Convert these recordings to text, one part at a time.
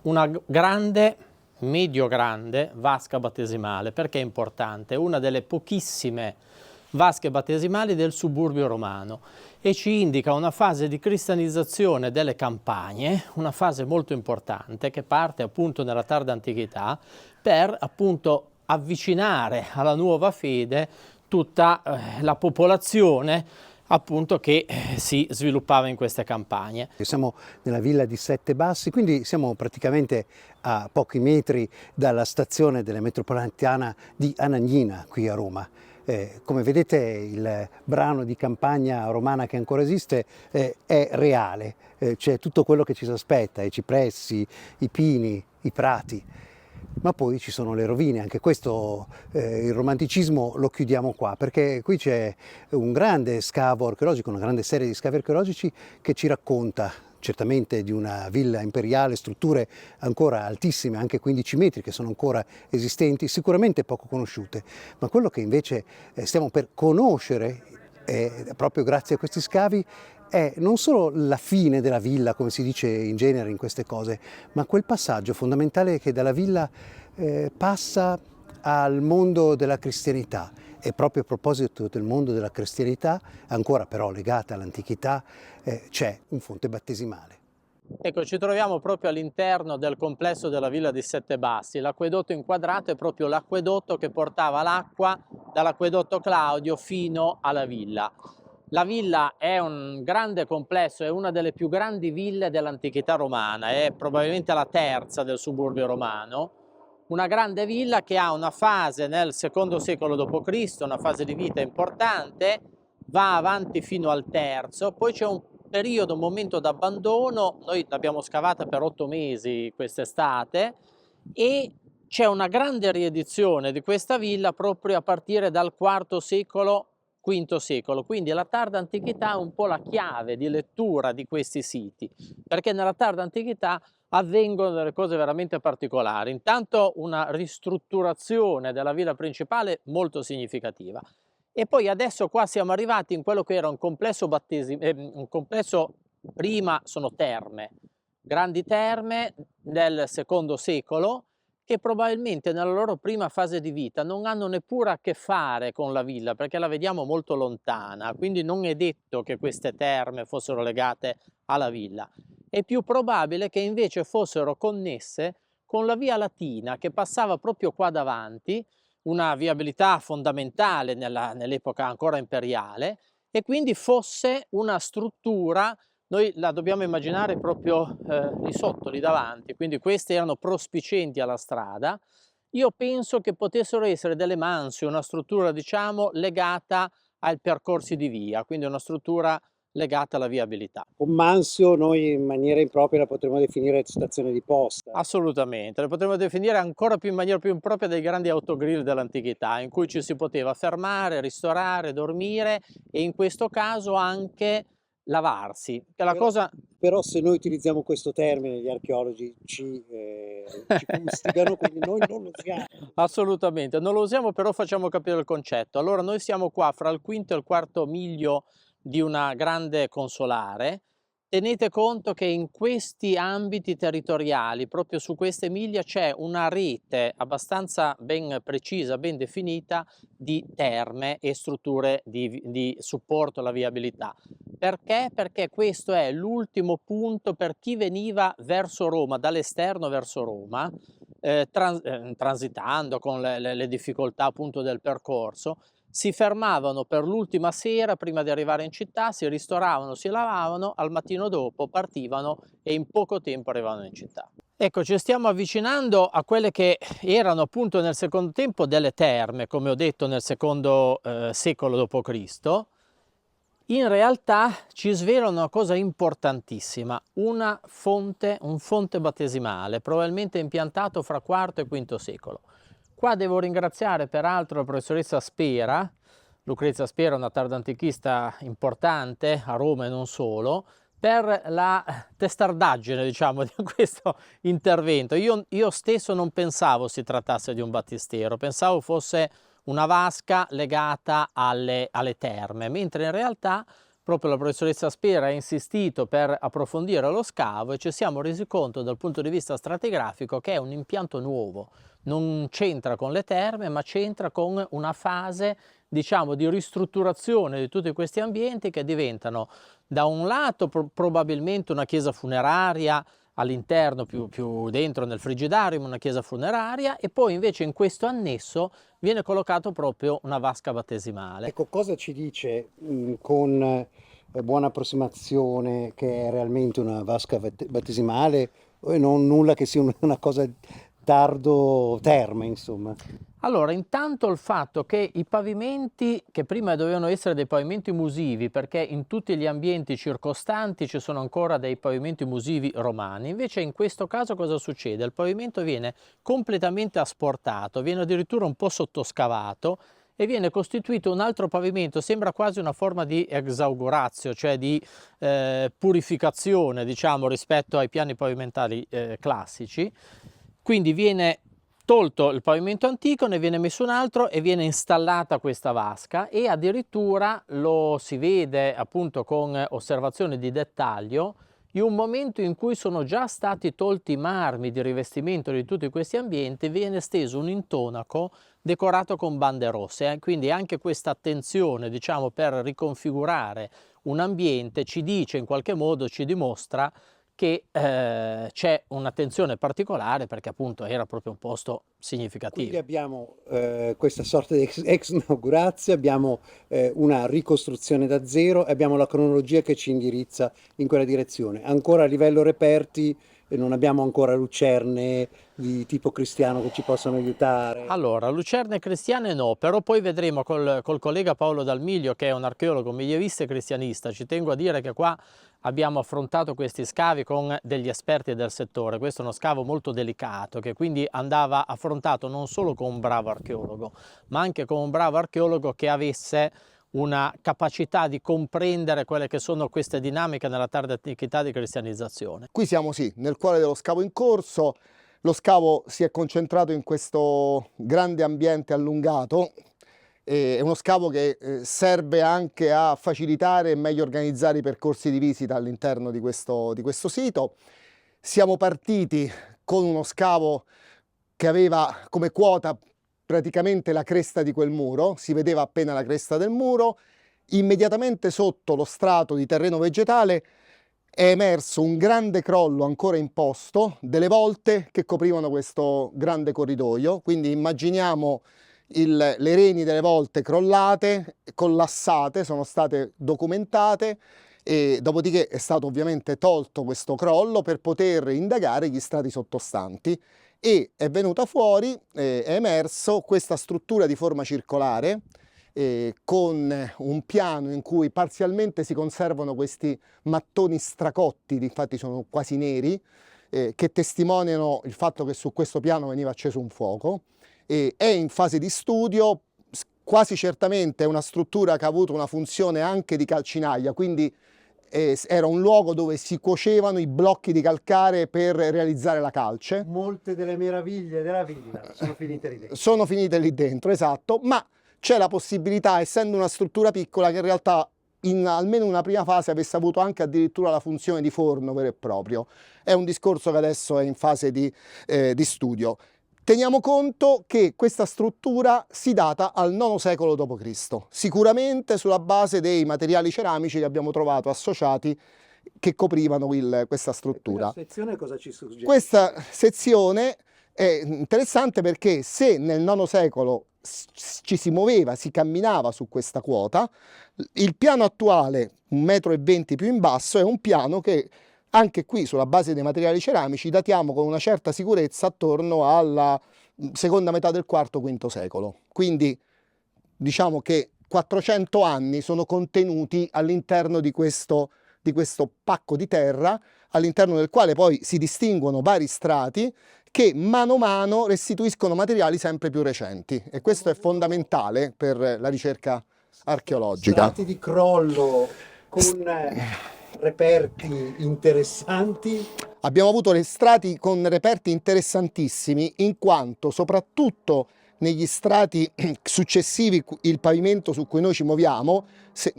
una grande, medio-grande vasca battesimale. Perché è importante? È una delle pochissime vasche battesimali del suburbio romano e ci indica una fase di cristianizzazione delle campagne, una fase molto importante che parte appunto nella tarda antichità per appunto avvicinare alla nuova fede tutta la popolazione appunto che si sviluppava in queste campagne. Siamo nella villa di Sette Bassi, quindi siamo praticamente a pochi metri dalla stazione della metropolitana di Anagnina qui a Roma. Come vedete il brano di campagna romana che ancora esiste è reale, c'è tutto quello che ci si aspetta, i cipressi, i pini, i prati. Ma poi ci sono le rovine, anche questo il romanticismo lo chiudiamo qua, perché qui c'è un grande scavo archeologico, una grande serie di scavi archeologici che ci racconta certamente di una villa imperiale, strutture ancora altissime, anche 15 metri, che sono ancora esistenti, sicuramente poco conosciute, ma quello che invece stiamo per conoscere, proprio grazie a questi scavi, è non solo la fine della villa, come si dice in genere in queste cose, ma quel passaggio fondamentale che dalla villa passa al mondo della cristianità. E proprio a proposito del mondo della cristianità, ancora però legata all'antichità, c'è un fonte battesimale. Ecco, ci troviamo proprio all'interno del complesso della villa di Sette Bassi. L'acquedotto inquadrato è proprio l'acquedotto che portava l'acqua dall'acquedotto Claudio fino alla villa. La villa è un grande complesso, è una delle più grandi ville dell'antichità romana, è probabilmente la terza del suburbio romano. Una grande villa che ha una fase nel secondo secolo d.C., una fase di vita importante, va avanti fino al terzo, poi c'è un periodo, un momento d'abbandono, noi l'abbiamo scavata per 8 mesi quest'estate e c'è una grande riedizione di questa villa proprio a partire dal IV secolo, V secolo, quindi la tarda antichità è un po' la chiave di lettura di questi siti, perché nella tarda antichità avvengono delle cose veramente particolari. Intanto una ristrutturazione della villa principale molto significativa. E poi adesso qua siamo arrivati in quello che era un complesso un complesso, prima sono terme, grandi terme del secondo secolo, che probabilmente nella loro prima fase di vita non hanno neppure a che fare con la villa, perché la vediamo molto lontana, quindi non è detto che queste terme fossero legate alla villa. È più probabile che invece fossero connesse con la via Latina che passava proprio qua davanti, una viabilità fondamentale nell'epoca ancora imperiale, e quindi fosse una struttura, noi la dobbiamo immaginare proprio lì sotto, lì davanti, quindi queste erano prospicienti alla strada. Io penso che potessero essere delle mansioni, una struttura diciamo legata ai percorsi di via, quindi una struttura legata alla viabilità. Un Mansio noi in maniera impropria la potremmo definire stazione di posta. Assolutamente, le potremmo definire ancora più in maniera più impropria dei grandi autogrill dell'antichità, in cui ci si poteva fermare, ristorare, dormire e in questo caso anche lavarsi. Che la cosa... Però se noi utilizziamo questo termine, gli archeologi ci fustigano, quindi noi non lo usiamo. Assolutamente, non lo usiamo, però facciamo capire il concetto. Allora noi siamo qua fra il quinto e il quarto miglio di una grande consolare. Tenete conto che in questi ambiti territoriali, proprio su queste miglia, c'è una rete abbastanza ben precisa, ben definita di terme e strutture di supporto alla viabilità. Perché? Perché questo è l'ultimo punto per chi veniva verso Roma, dall'esterno verso Roma, transitando con le difficoltà appunto del percorso, si fermavano per l'ultima sera prima di arrivare in città, si ristoravano, si lavavano, al mattino dopo partivano e in poco tempo arrivavano in città. Ecco, ci stiamo avvicinando a quelle che erano appunto nel secondo tempo delle terme, come ho detto nel secondo secolo d.C. In realtà ci svela una cosa importantissima, un fonte battesimale, probabilmente impiantato fra IV e V secolo. Qua devo ringraziare peraltro la professoressa Spera, Lucrezia Spera, una tardantichista importante a Roma e non solo, per la testardaggine, diciamo, di questo intervento. Io stesso non pensavo si trattasse di un battistero, pensavo fosse una vasca legata alle terme, mentre in realtà proprio la professoressa Spera ha insistito per approfondire lo scavo e ci siamo resi conto dal punto di vista stratigrafico che è un impianto nuovo, non c'entra con le terme ma c'entra con una fase, diciamo, di ristrutturazione di tutti questi ambienti che diventano da un lato probabilmente una chiesa funeraria all'interno, più dentro nel frigidarium, una chiesa funeraria, e poi invece in questo annesso viene collocato proprio una vasca battesimale. Ecco, cosa ci dice con buona approssimazione che è realmente una vasca battesimale e non nulla che sia una cosa tardo terme, insomma? Allora, intanto il fatto che i pavimenti, che prima dovevano essere dei pavimenti musivi, perché in tutti gli ambienti circostanti ci sono ancora dei pavimenti musivi romani, invece in questo caso cosa succede? Il pavimento viene completamente asportato, viene addirittura un po' sottoscavato e viene costituito un altro pavimento, sembra quasi una forma di exauguratio, cioè di purificazione, diciamo, rispetto ai piani pavimentali classici. Quindi viene tolto il pavimento antico, ne viene messo un altro e viene installata questa vasca, e addirittura lo si vede appunto con osservazioni di dettaglio in un momento in cui sono già stati tolti i marmi di rivestimento di tutti questi ambienti, viene steso un intonaco decorato con bande rosse, quindi anche questa attenzione, diciamo, per riconfigurare un ambiente ci dice, in qualche modo ci dimostra che c'è un'attenzione particolare, perché appunto era proprio un posto significativo. Quindi abbiamo questa sorta di ex inauguratio, abbiamo una ricostruzione da zero e abbiamo la cronologia che ci indirizza in quella direzione. Ancora a livello reperti non abbiamo ancora lucerne di tipo cristiano che ci possano aiutare. Allora, lucerne cristiane no, però poi vedremo col collega Paolo Dalmiglio, che è un archeologo medievista e cristianista. Ci tengo a dire che qua abbiamo affrontato questi scavi con degli esperti del settore. Questo è uno scavo molto delicato, che quindi andava affrontato non solo con un bravo archeologo, ma anche con un bravo archeologo che avesse una capacità di comprendere quelle che sono queste dinamiche nella tarda antichità di cristianizzazione. Qui siamo sì, nel cuore dello scavo in corso. Lo scavo si è concentrato in questo grande ambiente allungato. È uno scavo che serve anche a facilitare e meglio organizzare i percorsi di visita all'interno di questo sito. Siamo partiti con uno scavo che aveva come quota praticamente la cresta di quel muro, si vedeva appena la cresta del muro. Immediatamente sotto lo strato di terreno vegetale è emerso un grande crollo ancora in posto delle volte che coprivano questo grande corridoio, quindi immaginiamo le reni delle volte crollate, collassate, sono state documentate, e dopodiché è stato ovviamente tolto questo crollo per poter indagare gli strati sottostanti, e è venuta fuori, è emerso questa struttura di forma circolare con un piano in cui parzialmente si conservano questi mattoni stracotti, infatti sono quasi neri, che testimoniano il fatto che su questo piano veniva acceso un fuoco. È in fase di studio, quasi certamente è una struttura che ha avuto una funzione anche di calcinaglia, quindi era un luogo dove si cuocevano i blocchi di calcare per realizzare la calce. Molte delle meraviglie della villa sono finite lì dentro. Sono finite lì dentro, esatto, ma c'è la possibilità, essendo una struttura piccola, che in realtà in almeno una prima fase avesse avuto anche addirittura la funzione di forno vero e proprio. È un discorso che adesso è in fase di studio. Teniamo conto che questa struttura si data al IX secolo d.C., sicuramente sulla base dei materiali ceramici che abbiamo trovato associati che coprivano questa struttura. Questa sezione cosa ci suggerisce? Questa sezione è interessante perché se nel IX secolo ci si muoveva, si camminava su questa quota, il piano attuale, 1,20 m più in basso, è un piano che anche qui sulla base dei materiali ceramici datiamo con una certa sicurezza attorno alla seconda metà del IV-V secolo. Quindi diciamo che 400 anni sono contenuti all'interno di questo pacco di terra, all'interno del quale poi si distinguono vari strati che mano a mano restituiscono materiali sempre più recenti, e questo è fondamentale per la ricerca archeologica. Strati di crollo con reperti interessanti. Abbiamo avuto strati con reperti interessantissimi, in quanto soprattutto negli strati successivi il pavimento su cui noi ci muoviamo,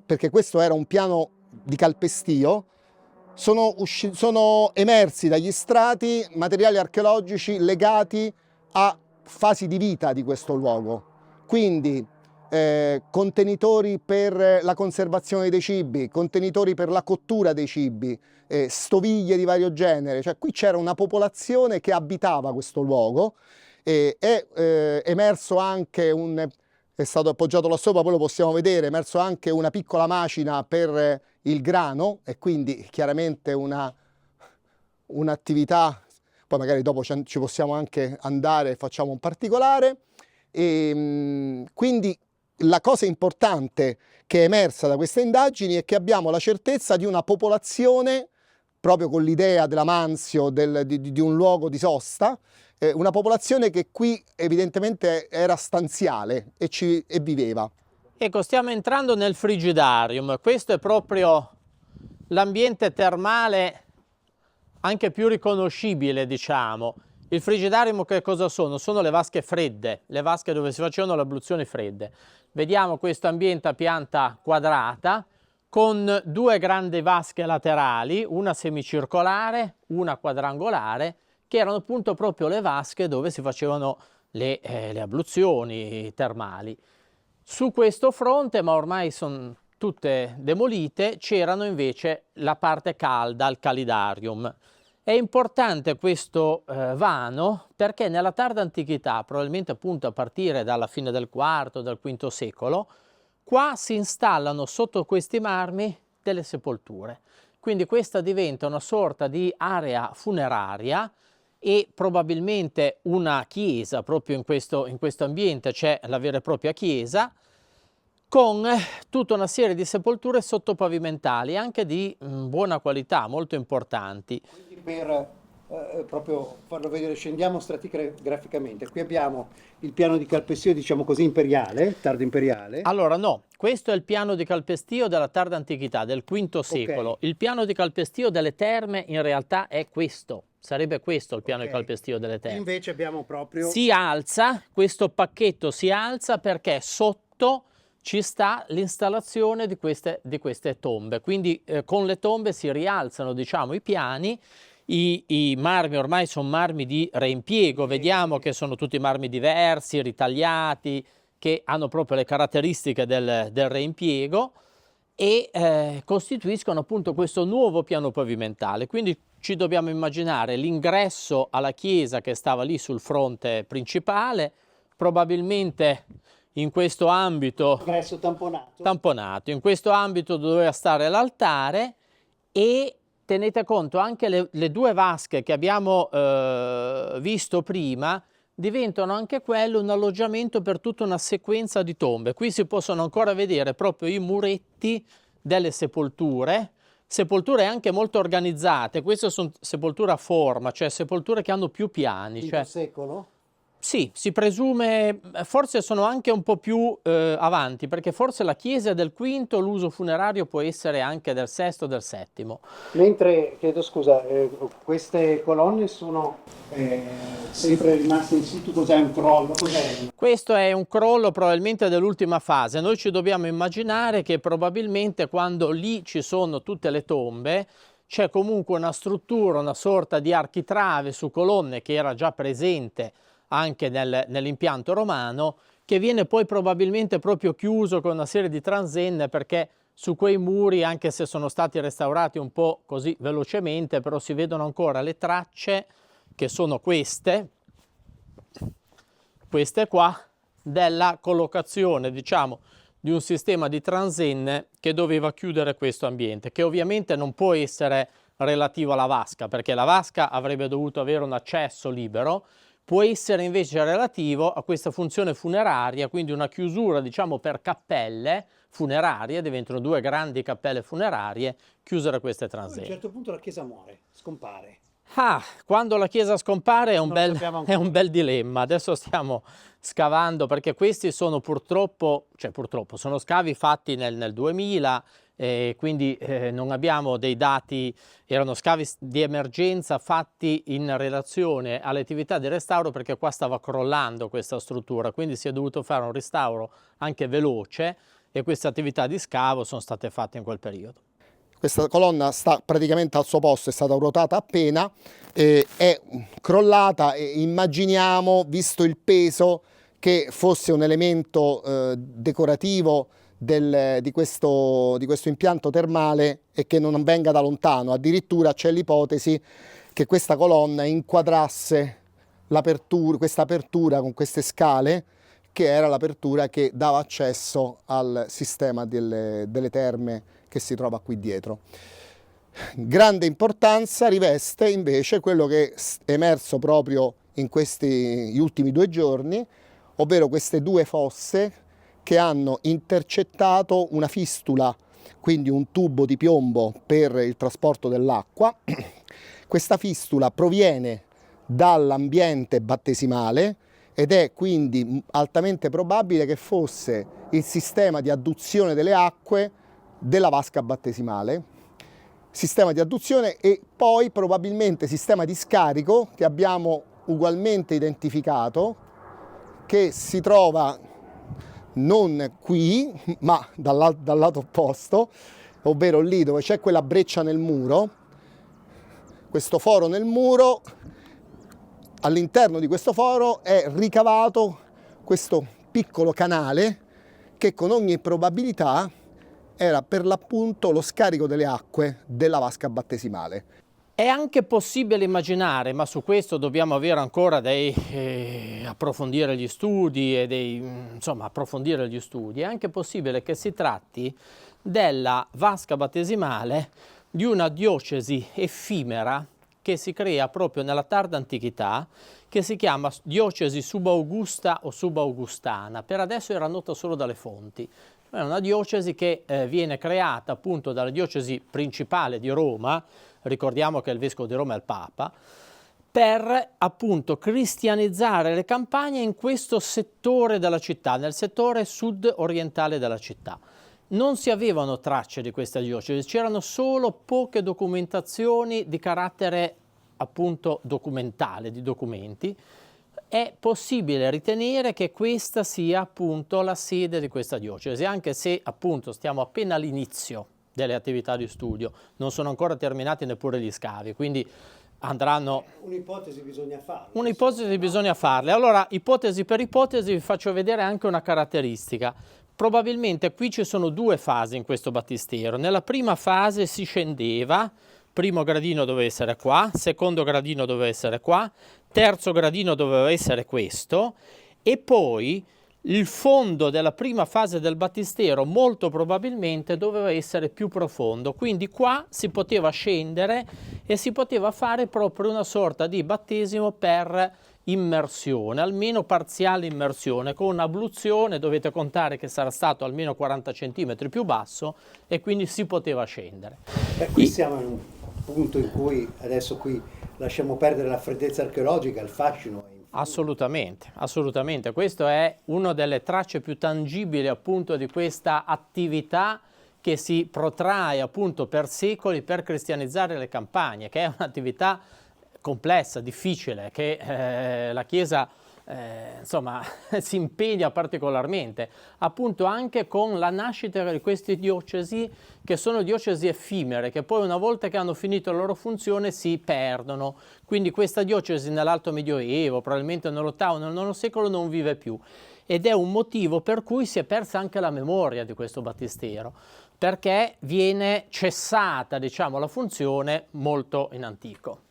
perché questo era un piano di calpestio, sono emersi dagli strati materiali archeologici legati a fasi di vita di questo luogo. Quindi contenitori per la conservazione dei cibi, contenitori per la cottura dei cibi, stoviglie di vario genere, cioè qui c'era una popolazione che abitava questo luogo. È emerso anche è stato appoggiato là sopra, poi lo possiamo vedere, è emerso anche una piccola macina per il grano e quindi chiaramente un'attività, poi magari dopo ci possiamo anche andare e facciamo un particolare. Quindi la cosa importante che è emersa da queste indagini è che abbiamo la certezza di una popolazione, proprio con l'idea dell'Amanzio, di un luogo di sosta, una popolazione che qui evidentemente era stanziale e viveva. Ecco, stiamo entrando nel frigidarium. Questo è proprio l'ambiente termale anche più riconoscibile, diciamo. Il frigidarium che cosa sono? Sono le vasche fredde, le vasche dove si facevano le abluzioni fredde. Vediamo questo ambiente a pianta quadrata con due grandi vasche laterali, una semicircolare, una quadrangolare, che erano appunto proprio le vasche dove si facevano le abluzioni termali. Su questo fronte, ma ormai sono tutte demolite, c'erano invece la parte calda, il calidarium. È importante questo vano perché nella tarda antichità, probabilmente appunto a partire dalla fine del IV, del V secolo, qua si installano sotto questi marmi delle sepolture. Quindi questa diventa una sorta di area funeraria e probabilmente una chiesa, proprio in questo ambiente c'è la vera e propria chiesa, con tutta una serie di sepolture sottopavimentali, anche di buona qualità, molto importanti. Quindi per proprio farlo vedere, scendiamo stratigraficamente. Qui abbiamo il piano di calpestio, diciamo così, imperiale, tardo imperiale. Allora no, questo è il piano di calpestio della tarda antichità, del V secolo. Okay. Il piano di calpestio delle terme in realtà è questo. Sarebbe questo il piano di calpestio delle terme. Invece abbiamo proprio... Si alza, questo pacchetto si alza perché sotto ci sta l'installazione di queste tombe. Quindi con le tombe si rialzano, diciamo, i piani. I marmi ormai sono marmi di reimpiego, vediamo che sono tutti marmi diversi, ritagliati, che hanno proprio le caratteristiche del reimpiego e costituiscono appunto questo nuovo piano pavimentale. Quindi ci dobbiamo immaginare l'ingresso alla chiesa che stava lì sul fronte principale, probabilmente in questo ambito ingresso tamponato, in questo ambito doveva stare l'altare e tenete conto anche le due vasche che abbiamo visto prima diventano anche quello un alloggiamento per tutta una sequenza di tombe. Qui si possono ancora vedere proprio i muretti delle sepolture anche molto organizzate. Queste sono sepolture a forma, cioè sepolture che hanno più piani. V secolo? Sì, si presume, forse sono anche un po' più avanti, perché forse la chiesa è del V, l'uso funerario può essere anche del VI o del VII. Mentre, chiedo scusa, queste colonne sono sempre rimaste in situ, cos'è un crollo? Questo è un crollo probabilmente dell'ultima fase. Noi ci dobbiamo immaginare che probabilmente quando lì ci sono tutte le tombe, c'è comunque una struttura, una sorta di architrave su colonne che era già presente anche nell'impianto romano, che viene poi probabilmente proprio chiuso con una serie di transenne, perché su quei muri, anche se sono stati restaurati un po' così velocemente, però si vedono ancora le tracce, che sono queste qua, della collocazione, diciamo, di un sistema di transenne che doveva chiudere questo ambiente, che ovviamente non può essere relativo alla vasca, perché la vasca avrebbe dovuto avere un accesso libero, può essere invece relativo a questa funzione funeraria, quindi una chiusura, diciamo, per cappelle funerarie, diventano due grandi cappelle funerarie, chiusere queste transenne. A un certo punto la chiesa muore, scompare. Quando la chiesa scompare è un bel dilemma. Adesso stiamo scavando, perché questi sono purtroppo sono scavi fatti nel 2000, quindi non abbiamo dei dati, erano scavi di emergenza fatti in relazione alle attività di restauro, perché qua stava crollando questa struttura, quindi si è dovuto fare un restauro anche veloce e queste attività di scavo sono state fatte in quel periodo. Questa colonna sta praticamente al suo posto, è stata ruotata appena, è crollata e immaginiamo, visto il peso, che fosse un elemento decorativo di questo impianto termale e che non venga da lontano. Addirittura c'è l'ipotesi che questa colonna inquadrasse questa apertura con queste scale, che era l'apertura che dava accesso al sistema delle terme che si trova qui dietro. Grande importanza riveste invece quello che è emerso proprio in questi ultimi 2 giorni, ovvero queste 2 fosse che hanno intercettato una fistula, quindi un tubo di piombo per il trasporto dell'acqua. Questa fistula proviene dall'ambiente battesimale ed è quindi altamente probabile che fosse il sistema di adduzione delle acque della vasca battesimale, sistema di adduzione e poi probabilmente sistema di scarico che abbiamo ugualmente identificato, che si trova non qui ma dal lato opposto, ovvero lì dove c'è quella breccia nel muro, questo foro nel muro. All'interno di questo foro è ricavato questo piccolo canale che con ogni probabilità era per l'appunto lo scarico delle acque della vasca battesimale. È anche possibile immaginare, ma su questo dobbiamo avere ancora approfondire gli studi approfondire gli studi, è anche possibile che si tratti della vasca battesimale di una diocesi effimera che si crea proprio nella tarda antichità, che si chiama diocesi subaugusta o subaugustana. Per adesso era nota solo dalle fonti. È una diocesi che viene creata appunto dalla diocesi principale di Roma, ricordiamo che il vescovo di Roma è il Papa, per appunto cristianizzare le campagne in questo settore della città, nel settore sud-orientale della città. Non si avevano tracce di questa diocesi, c'erano solo poche documentazioni di carattere appunto documentale, di documenti. È possibile ritenere che questa sia appunto la sede di questa diocesi, anche se appunto stiamo appena all'inizio delle attività di studio, non sono ancora terminati neppure gli scavi, quindi andranno... Un'ipotesi bisogna farla. Un'ipotesi bisogna farle. Allora, ipotesi per ipotesi, vi faccio vedere anche una caratteristica. Probabilmente qui ci sono 2 fasi in questo battistero. Nella prima fase si scendeva, primo gradino doveva essere qua, secondo gradino doveva essere qua, terzo gradino doveva essere questo, e poi il fondo della prima fase del battistero molto probabilmente doveva essere più profondo, quindi qua si poteva scendere e si poteva fare proprio una sorta di battesimo per immersione, almeno parziale immersione, con un'abluzione, dovete contare che sarà stato almeno 40 cm più basso e quindi si poteva scendere. Qui siamo in un punto in cui adesso qui lasciamo perdere la freddezza archeologica, il fascino. Assolutamente, assolutamente. Questa è una delle tracce più tangibili appunto di questa attività che si protrae appunto per secoli per cristianizzare le campagne, che è un'attività complessa, difficile, che la Chiesa insomma si impegna particolarmente, appunto anche con la nascita di queste diocesi che sono diocesi effimere, che poi una volta che hanno finito la loro funzione si perdono, quindi questa diocesi nell'Alto Medioevo, probabilmente nell'VIII, nel IX secolo non vive più, ed è un motivo per cui si è persa anche la memoria di questo battistero, perché viene cessata, diciamo, la funzione molto in antico.